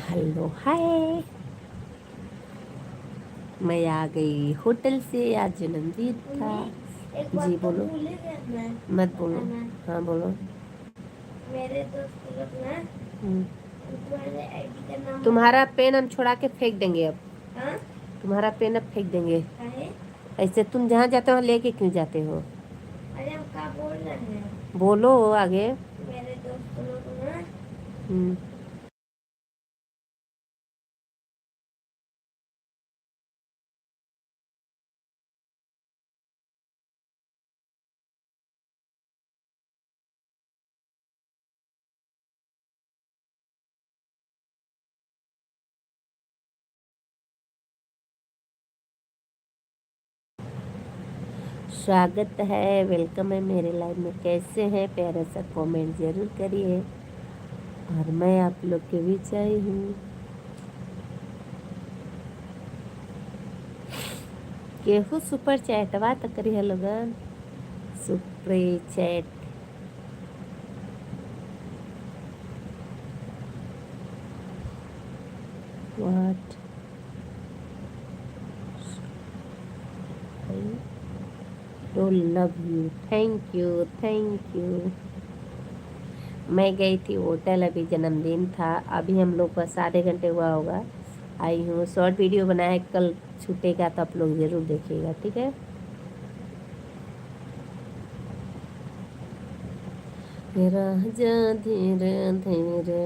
Hello hi. मैं आ गई hotel से, आज जन्मदिन था। एक बात जी तो बोलो। भूल ही गया मैं मत बोलो। बताना। हाँ बोलो। मेरे दोस्त लोग ना हम्म, तुम्हारे आईडी का नाम तुम्हारा बताओ। पेन हम छुड़ा के फेंक देंगे अब। हाँ, तुम्हारा पेन अब फेंक देंगे। काहे? ऐसे तुम जहाँ जाते हो लेके क्यों जाते हो? अरे हम क्या बोल रहे हैं? बोलो आगे। मेरे दोस्त लोग ना हम्म। स्वागत है, वेलकम है मेरे लाइफ में। कैसे हैं? प्यारा सा कमेंट जरूर करिए। और मैं आप लोग के बीच आई हूँ। केहू सुपर चैटवा तो करी है लोगन। Super chat. What? Don't love you. Thank you, thank you. मैं गई थी होटल, अभी जन्मदिन था। अभी हम लोग बस आधे घंटे हुआ होगा आई हूँ। शॉर्ट वीडियो बनाया है, कल छूटेगा तो आप लोग ज़रूर देखिएगा, ठीक है। राजा धीरे धीरे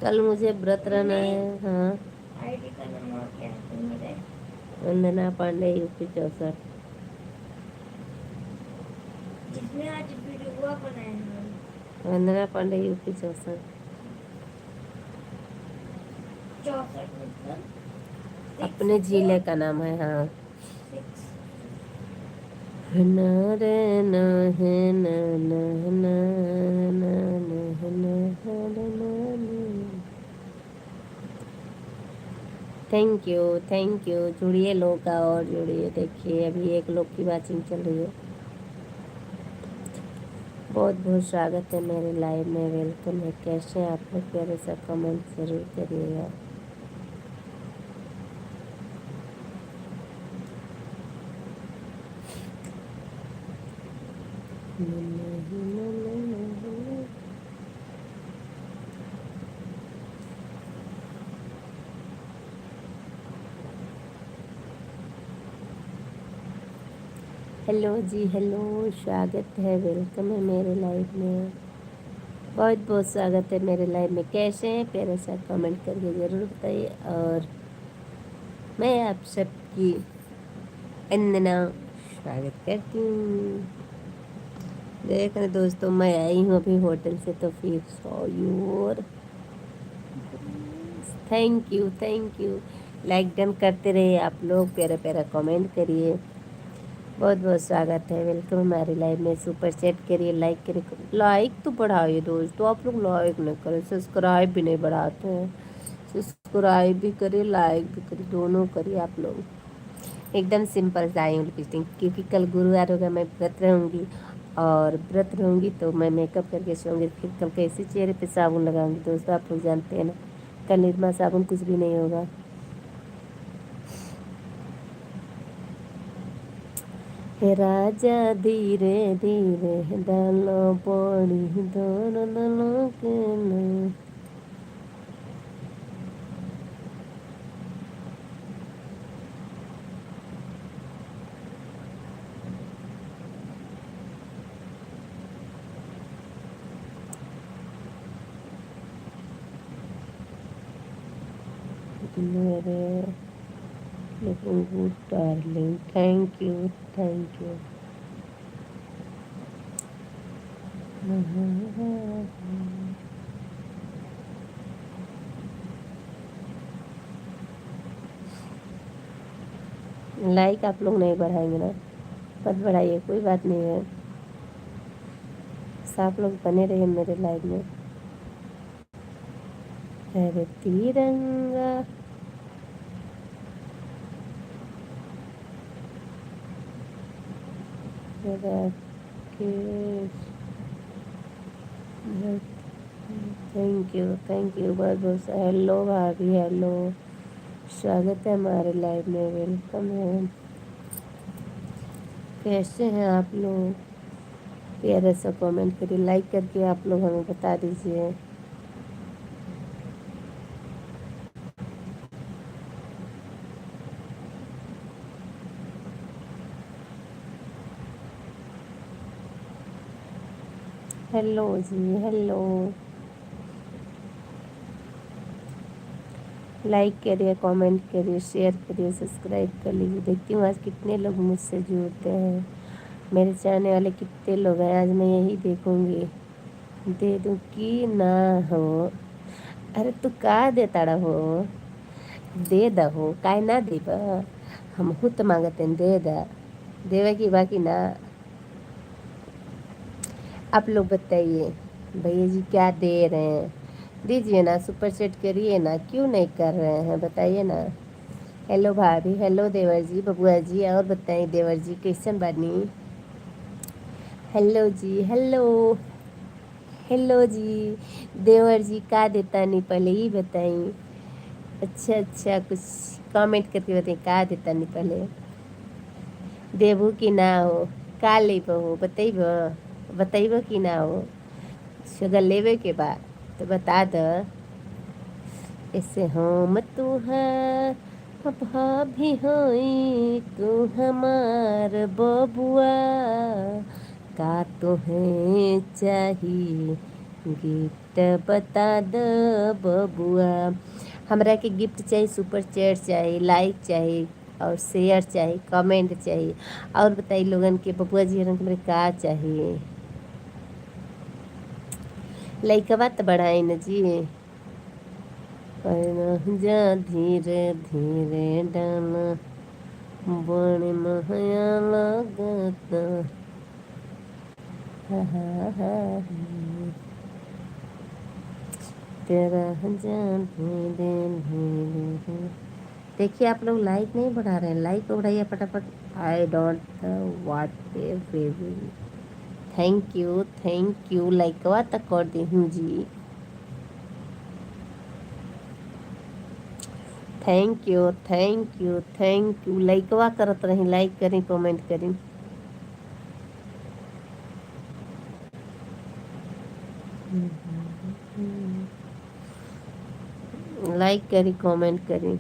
कल मुझे व्रत रहना मम्मी, है। हाँ। आईडी का नाम और क्या है तुम्हारे? वंदना पांडे, यूपी 64। जिसमें आज वीडियो बनाए हम। वंदना पांडे, यूपी 64। 64 मतलब सिक्स अपने फोर जिले का नाम है, हाँ। सिक्स ना रे ना है ना ना ना ना ना ना ना। Thank you, thank you. जुड़िए लोग का और जुड़िए। देखिए अभी एक लोग की वाचिंग चल रही है। बहुत बहुत स्वागत है मेरे लाइव में, वेलकम है। कैसे हैं आप लोग? प्यारे सा कमेंट जरूर करिएगा। हेलो जी, हेलो। स्वागत है, वेलकम है मेरे लाइव में। बहुत बहुत स्वागत है मेरे लाइव में। कैसे हैं? प्यारे सा कमेंट करके ज़रूर बताइए। और मैं आप सबकी वंदना स्वागत करती हूँ। देख रहे दोस्तों, मैं आई हूँ अभी होटल से, तो फिर सो यू। और thank you, thank you. Like done करते रहिए आप लोग, प्यारा प्यारा कमेंट करिए। बहुत बहुत स्वागत है, वेलकम हमारी लाइव में। सुपर चैट करिए, लाइक करिए। लाइक तो बढ़ाइए दोस्तों, आप लोग लाइक नहीं करें, सब्सक्राइब भी नहीं बढ़ाते हैं। सब्सक्राइब भी करिए, लाइक भी करिए, दोनों करिए आप लोग। एकदम सिंपल सा आई हूँ लिपस्टिक, क्योंकि कल गुरुवार होगा, मैं व्रत रहूँगी। और व्रत रहूँगी तो मैं मेकअप करके सोऊंगी, फिर कल कैसे चेहरे पे साबुन लगाऊंगी दोस्तों, आप लोग जानते हैं ना। कल निर्मा साबुन कुछ भी नहीं होगा। हे राजा धीरे धीरे डालो पड़ी दोनों के ना। मेरे लेकिन good darling, thank you, thank you. Like आप लोग नहीं बढ़ाएंगे ना, मत बढ़ाइए, कोई बात नहीं है। आप लोग बने रहिए मेरे लाइव में। अरे तिरंगा। राकेश, थैंक यू बहुत बहुत। हेलो भाभी, हेलो, स्वागत है हमारे लाइव में, वेलकम है। कैसे हैं आप लोग? प्यारा सा कमेंट करिए, लाइक करके आप लोग हमें बता दीजिए। हेलो जी, हेलो। लाइक करिए, कमेंट करिए, शेयर करिए, सब्सक्राइब कर लीजिए। देखती हूँ आज कितने लोग मुझसे जुड़ते हैं, मेरे चाहने वाले कितने लोग हैं। आज मैं यही देखूंगी, दे दूँ कि ना हो। अरे तू का देता रहो, दे दहो, काय ना देब। हम तो मांगते हैं, दे दा, देवे की बाकी ना। आप लोग बताइए भैया जी क्या दे रहे हैं, दीजिए ना, सुपर सेट करिए ना, क्यों नहीं कर रहे हैं बताइए ना। हेलो भाभी, हेलो देवर जी, बबुआ जी, और बताइए देवर जी कैसन बानी। हेलो जी, हेलो, हेलो जी। देवर जी का देता नहीं पहले ही बताई। अच्छा अच्छा, कुछ कमेंट करके बताइए का देता नहीं पहले। देबू कि ना हो, का लेब हो बतैब, बतैब कि ना हो। अगर लेवे के बाद तो बता द। ऐसे हम तुहार भाभी होई, तू हमार बबुआ, का तुहें चाही गिफ्ट बता द बबुआ। हमरा के गिफ्ट चाहिए, सुपर चैट चाहिए, लाइक चाहिए, और शेयर चाहिए, कमेंट चाहिए। और बताइए लोगन के बबुआ जी हरन के मेरे का चाहिए। लइकवा तो बढ़ाई न जी। जा धीरे धीरे डाना, बड़ी महया लगता। हा हा हा हा। तेरा जा धीरे धीरे। देखिए आप लोग लाइक नहीं बढ़ा रहे हैं, लाइक को बढ़ाइए फटाफट। I don't want a baby. Thank you, लाइकवा तक कर दी हूँ जी। थैंक यू, लाइकवा करत रही, लाइक करी, कमेंट करी। लाइक करी, कमेंट करी।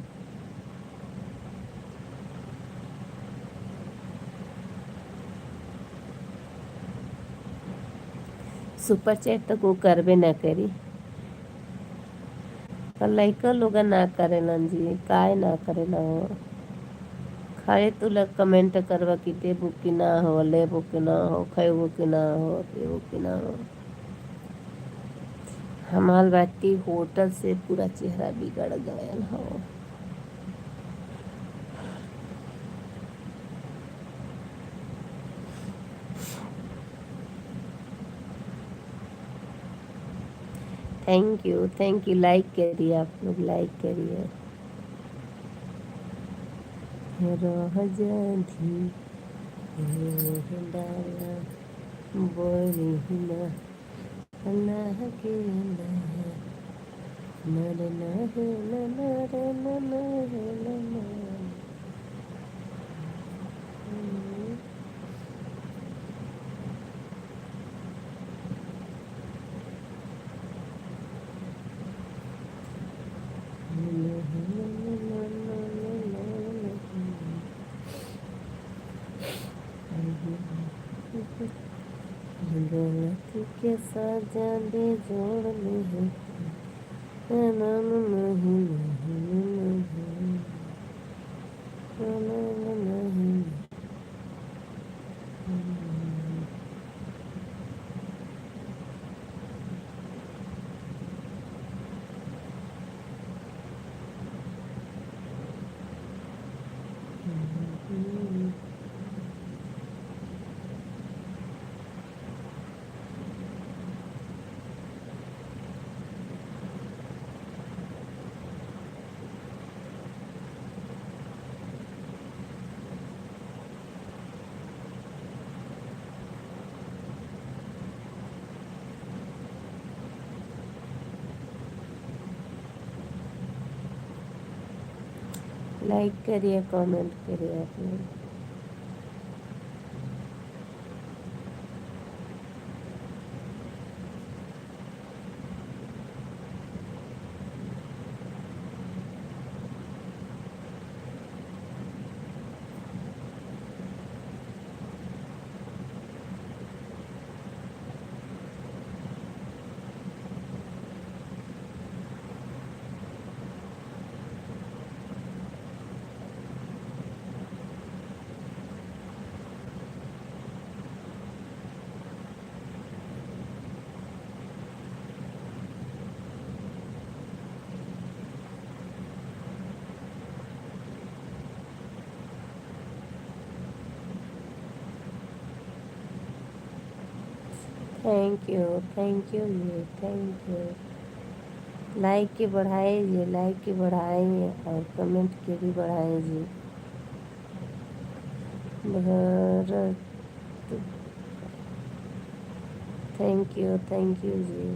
सुपर चैट तो को करबे ना करी, पर लइका लोग ना करेलन जी, काहे ना करेला हो। खाए तू लोग कमेंट करवा कि देबू कि ना हो, लेबू कि ना हो, खैबू कि ना हो, पीबू कि ना हो। हमार बाटी होटल से पूरा चेहरा बिगड़ गयल हो। थैंक यू, लाइक करिए आप लोग, लाइक करिए। रह जा धीरे डाला, बड़ी ना अल्लाह के ना, नर नर नर नर नर। गलती के सजा दे जोड़ ले है, नाम नहीं नहीं नहीं। लाइक करिए, कमेंट करिए आप लोग। थैंक यू, थैंक यू जी, थैंक यू। लाइक के बढ़ाए जी, लाइक के बढ़ाएंगे और कमेंट के भी बढ़ाएं जी। भारत, थैंक यू जी।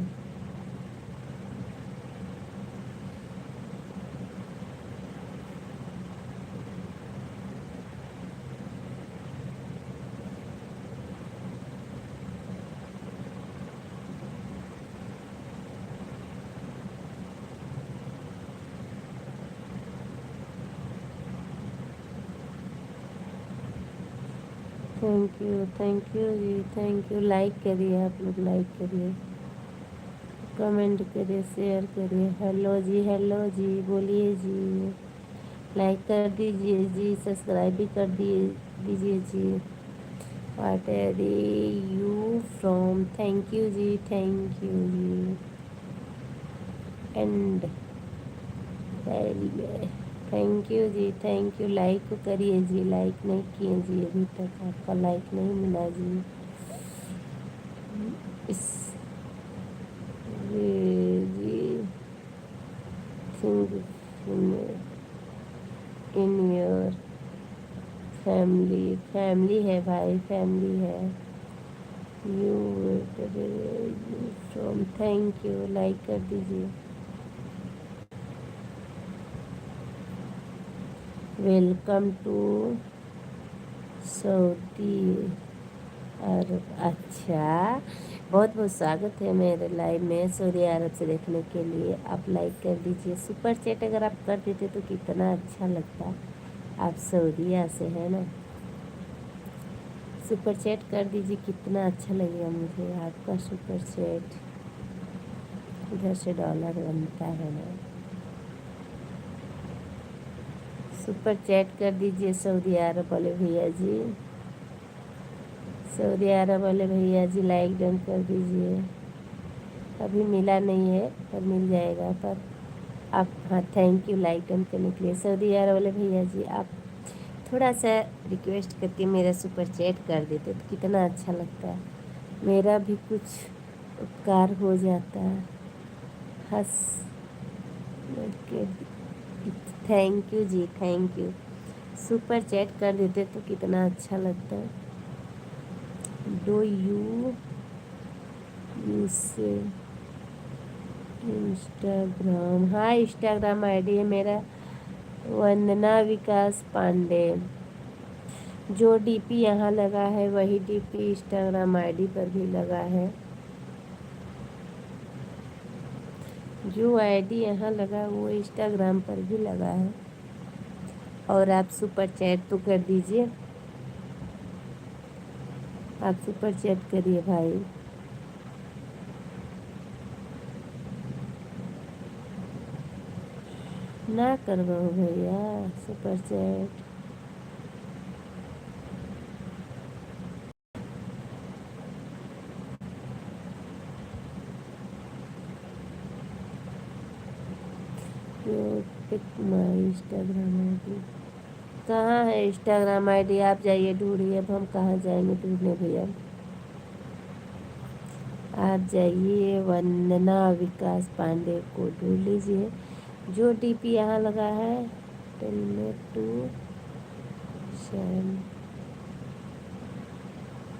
थैंक यू जी, थैंक यू। लाइक करिए आप लोग, लाइक करिए, कमेंट करिए, शेयर करिए। हेलो जी, बोलिए जी। लाइक कर दीजिए जी, सब्सक्राइब भी कर दिए दीजिए जी। What are you from? Thank you जी, थैंक यू जी। एंड थैंक यू जी, थैंक यू। लाइक को करिए जी, लाइक नहीं किए जी अभी तक, आपका लाइक नहीं मिला जी। इस जी thing in your family, family है भाई, फैमिली है। You from, thank you. Like कर दीजिए। Welcome to Saudi Arabia. अच्छा, बहुत बहुत स्वागत है मेरे लाइव में सऊदी अरब से देखने के लिए। आप लाइक कर दीजिए, सुपर चैट अगर आप कर देते तो कितना अच्छा लगता। आप सऊदीया से है ना, सुपर चैट कर दीजिए, कितना अच्छा लगेगा मुझे आपका सुपर चैट। इधर से डॉलर बनता है ना। सुपर चैट कर दीजिए सऊदी अरब वाले भैया जी, सऊदी अरब वाले भैया जी लाइक डन कर दीजिए। अभी मिला नहीं है पर मिल जाएगा। पर आप, हाँ, थैंक यू लाइक डन करने के लिए। सऊदी अरब वाले भैया जी, आप थोड़ा सा रिक्वेस्ट करके मेरा सुपर चैट कर देते तो कितना अच्छा लगता। मेरा भी कुछ उपकार हो जाता। हंस के, थैंक यू जी, थैंक यू। सुपर चैट कर देते तो कितना अच्छा लगता। Do you use Instagram? हाँ, इंस्टाग्राम आईडी है मेरा वंदना विकास पांडे। जो डीपी यहाँ लगा है वही डीपी इंस्टाग्राम आईडी पर भी लगा है। जो आईडी यहाँ लगा वो इंस्टाग्राम पर भी लगा है। और आप सुपर चैट तो कर दीजिए, आप सुपर चैट करिए भाई। ना करवाओ भैया super chat. My Instagram ID कहाँ है? इंस्टाग्राम आईडी आप जाइए ढूंढिए। अब हम कहाँ जाएंगे ढूंढने भैया? आप जाइए वंदना विकास पांडे को ढूंढ लीजिए। जो डीपी यहाँ लगा है टू शैम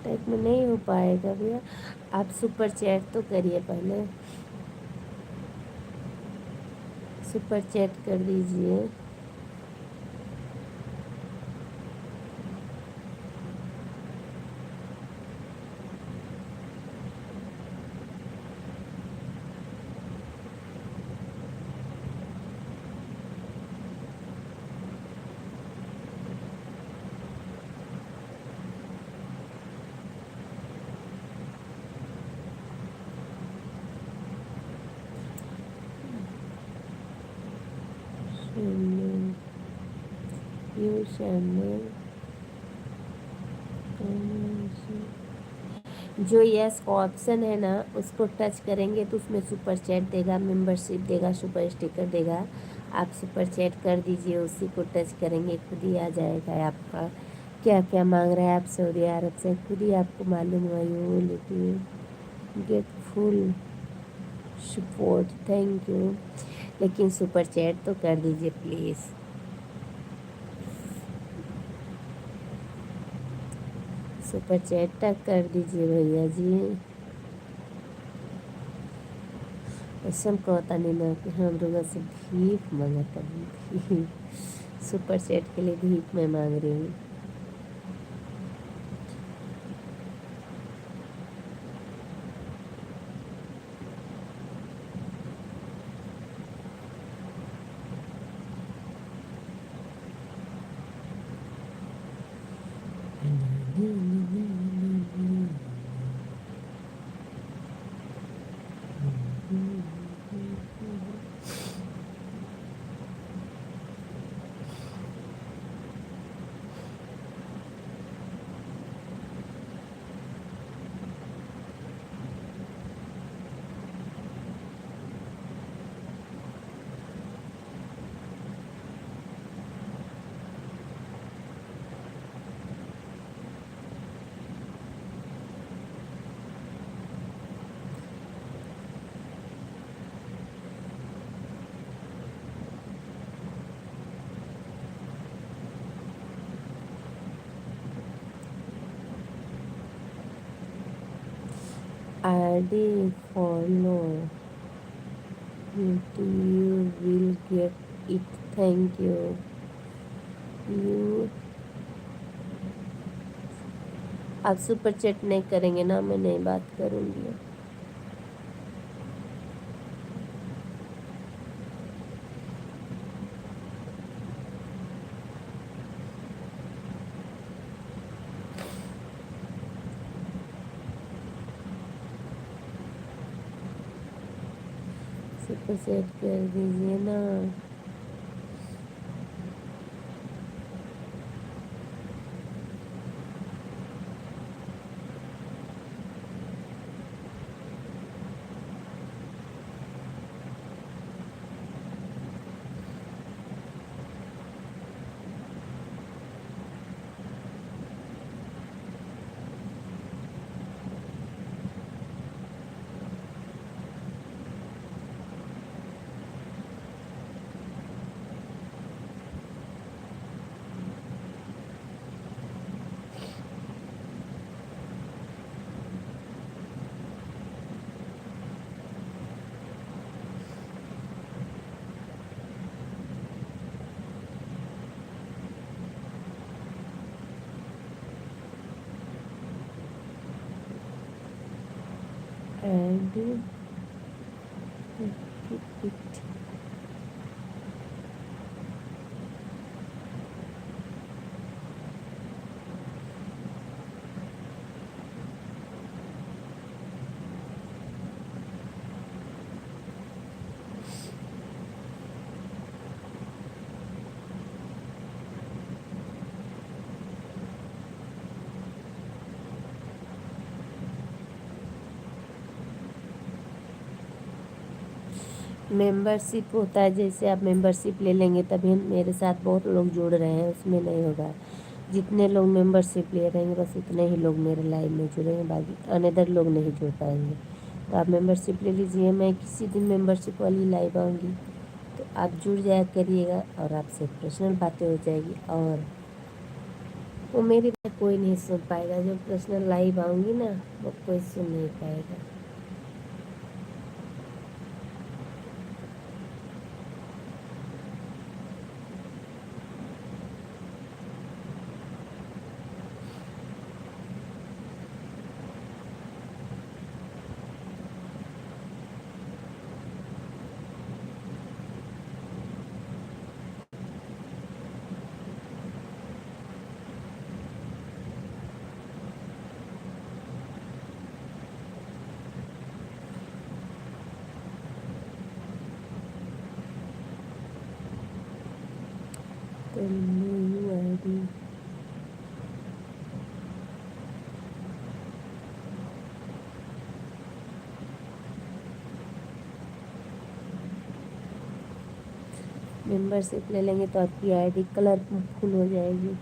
टाइप में नहीं हो पाएगा भैया। आप सुपर चैट तो करिए पहले, सुपर चैट कर दीजिए। यू चैनल जो यस का ऑप्शन है ना उसको टच करेंगे तो उसमें सुपर चैट देगा, मेंबरशिप देगा, सुपर स्टिकर देगा। आप सुपर चैट कर दीजिए, उसी को टच करेंगे खुद ही आ जाएगा आपका क्या क्या मांग रहा है। आप सऊदी अरब से खुद ही आपको मालूम हुआ। You get full support, thank you. लेकिन सुपर चैट तो कर दीजिए प्लीज़। सुपर चैट तक कर दीजिए भैया जी। ऐसा कहता नहीं ना कि हम लोग से भीख मांगता भीख। सुपर चैट के लिए भीख मैं मांग रही हूँ। ID follow you will get it, thank you। you आप सुपर चैट नहीं करेंगे ना, मैं नहीं बात करूँगी। सुपर चैट कर दीजिए ना। And it मेंबरशिप होता है, जैसे आप मेंबरशिप ले लेंगे तभी मेरे साथ बहुत लोग जुड़ रहे हैं, उसमें नहीं होगा। जितने लोग मेंबरशिप ले रहेंगे बस उतने ही लोग मेरे लाइव में जुड़ेंगे, बाकी अनदर लोग नहीं जुड़ पाएंगे। तो आप मेंबरशिप ले लीजिए, मैं किसी दिन मेंबरशिप वाली लाइव आऊँगी तो आप जुड़ जाया करिएगा और आपसे पर्सनल बातें हो जाएगी। और वो मेरी बात कोई नहीं सुन पाएगा, जो पर्सनल लाइव आऊँगी ना वो कोई सुन नहीं पाएगा। Tell me you मेंबरशिप ले लेंगे तो आपकी आईडी कलरफुल हो जाएगी।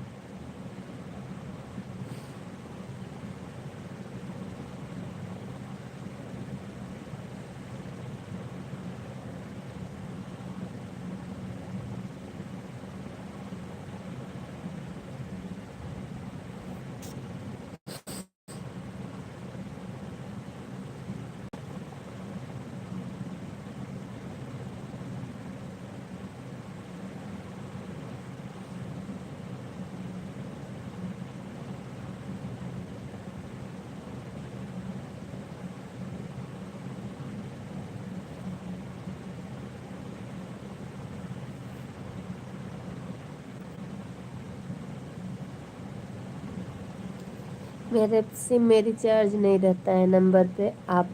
मेरे सिम में रिचार्ज नहीं रहता है नंबर पे। आप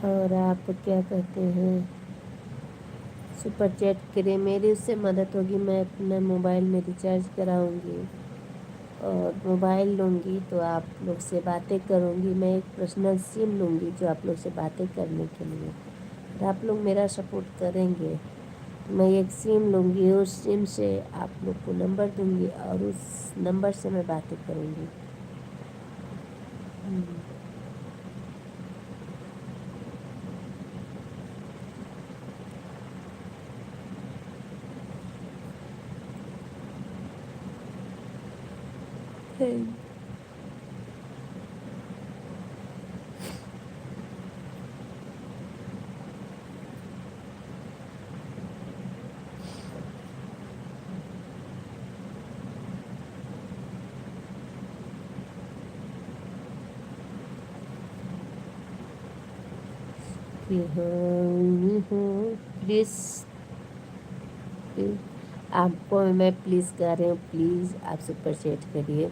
और आप क्या कहते हैं, सुपर चैट करिए, मेरी उससे मदद होगी। मैं अपना मोबाइल में रिचार्ज कराऊंगी और मोबाइल लूँगी तो आप लोग से बातें करूँगी। मैं एक पर्सनल सिम लूँगी जो आप लोग से बातें करने के लिए, और आप लोग मेरा सपोर्ट करेंगे तो मैं एक सिम लूँगी। उस सिम से आप लोग को नंबर दूँगी और उस नंबर से मैं बातें करूँगी। प्लीज़, आपको मैं प्लीज़ कह रही हूँ, प्लीज़ आप सुपर चैट करिए।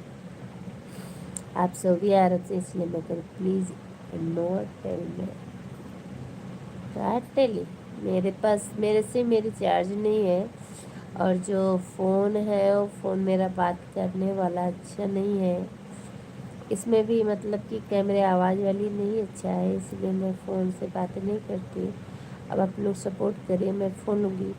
आप सऊदी अरब से इसलिए मैं करूँ, please not tell me telly. मेरे पास मेरे से मेरी चार्ज नहीं है, और जो फ़ोन है वो फ़ोन मेरा बात करने वाला अच्छा नहीं है। इसमें भी मतलब कि कैमरे आवाज़ वाली नहीं अच्छा है, इसलिए मैं फ़ोन से बातें नहीं करती। अब आप लोग सपोर्ट करिए, मैं फ़ोन लूँगी।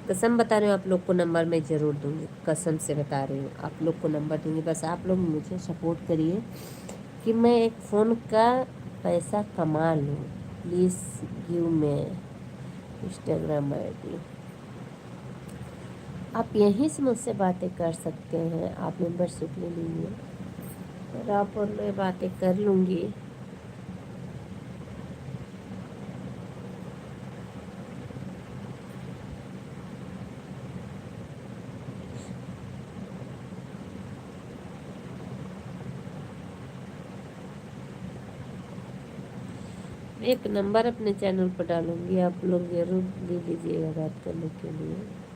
कसम बता रही हूँ, आप लोग को नंबर मैं ज़रूर दूँगी, कसम से बता रही हूँ, आप लोग को नंबर दूँगी। बस आप लोग मुझे सपोर्ट करिए कि मैं एक फ़ोन का पैसा कमा लूँ। Please give me Instagram ID। आप यहीं से मुझसे बातें कर सकते हैं। आप मेंबरशिप ले लीजिए और आप और मैं बातें कर लूँगी। एक नंबर अपने चैनल पर डालूंगी, आप लोग ज़रूर ले लीजिएगा बात करने के लिए।